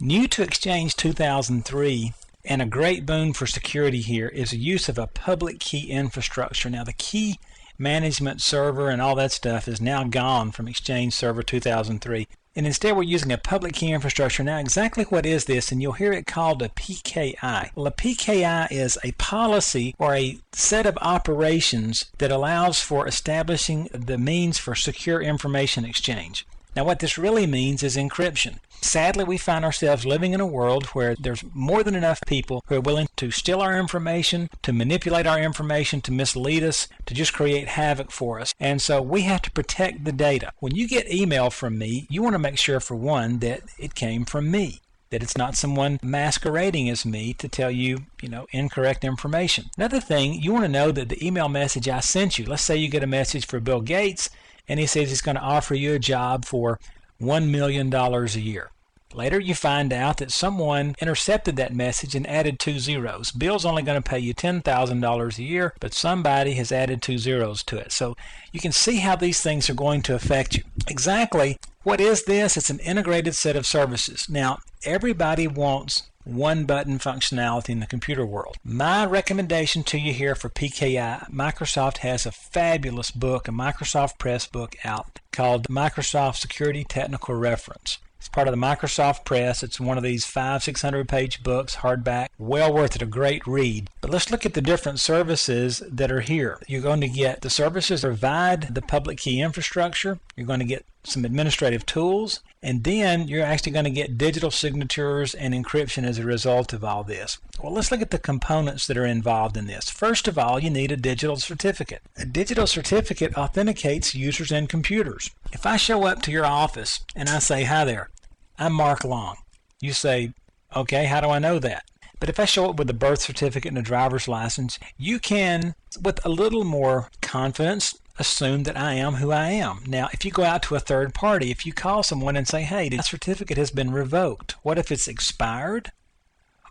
New to Exchange 2003, and a great boon for security here, is the use of a public key infrastructure. Now, the key management server and all that stuff is now gone from Exchange Server 2003. And instead we're using a public key infrastructure. Now, exactly what is this? And you'll hear it called a PKI. Well, a PKI is a policy or a set of operations that allows for establishing the means for secure information exchange. Now, what this really means is encryption. Sadly, we find ourselves living in a world where there's more than enough people who are willing to steal our information, to manipulate our information, to mislead us, to just create havoc for us. And so we have to protect the data. When you get email from me, you want to make sure, for one, that it came from me, that it's not someone masquerading as me to tell you, incorrect information. Another thing, you want to know that the email message I sent you, let's say you get a message for Bill Gates, and he says he's going to offer you a job for $1 million a year. Later you find out that someone intercepted that message and added 2 zeros. Bill's only going to pay you $10,000 a year, but somebody has added 2 zeros to it. So you can see how these things are going to affect you. Exactly. What is this? It's an integrated set of services. Now, everybody wants one-button functionality in the computer world. My recommendation to you here for PKI, Microsoft has a fabulous book, a Microsoft Press book out called Microsoft Security Technical Reference. It's part of the Microsoft Press. It's one of these 500-600 page books, hardback, well worth it, a great read. But let's look at the different services that are here. You're going to get the services that provide the public key infrastructure. You're going to get some administrative tools, and then you're actually going to get digital signatures and encryption as a result of all this. Well, let's look at the components that are involved in this. First of all, you need a digital certificate. A digital certificate authenticates users and computers. If I show up to your office and I say, "Hi there, I'm Mark Long," you say, "Okay, how do I know that?" But if I show up with a birth certificate and a driver's license, you can, with a little more confidence, assume that I am who I am. Now, if you go out to a third party, if you call someone and say, "Hey, that certificate has been revoked," what if it's expired?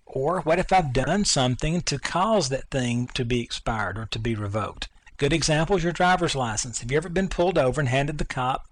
Or what if I've done something to cause that thing to be expired or to be revoked? Good example is your driver's license. Have you ever been pulled over and handed the cop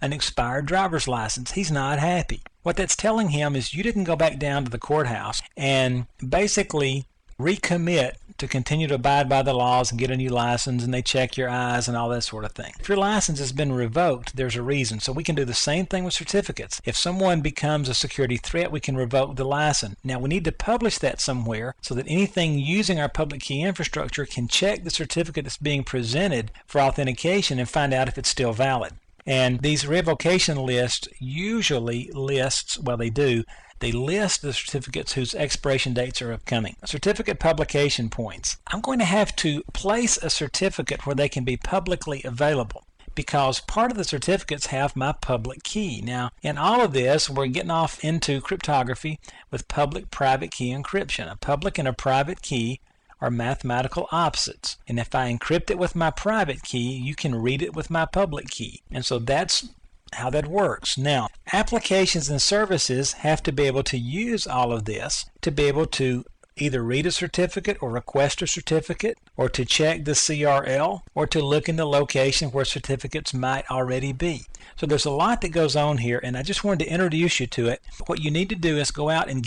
an expired driver's license? He's not happy. What that's telling him is you didn't go back down to the courthouse and basically recommit to continue to abide by the laws and get a new license, and they check your eyes and all that sort of thing. If your license has been revoked, there's a reason. So we can do the same thing with certificates. If someone becomes a security threat, we can revoke the license. Now, we need to publish that somewhere so that anything using our public key infrastructure can check the certificate that's being presented for authentication and find out if it's still valid. And these revocation lists usually they list the certificates whose expiration dates are upcoming. Certificate publication points. I'm going to have to place a certificate where they can be publicly available, because part of the certificates have my public key. Now, in all of this, we're getting off into cryptography with public-private key encryption. A public and a private key are mathematical opposites. And if I encrypt it with my private key, you can read it with my public key. And so that's how that works. Now, applications and services have to be able to use all of this to be able to either read a certificate or request a certificate, or to check the CRL, or to look in the location where certificates might already be. So there's a lot that goes on here, and I just wanted to introduce you to it. What you need to do is go out and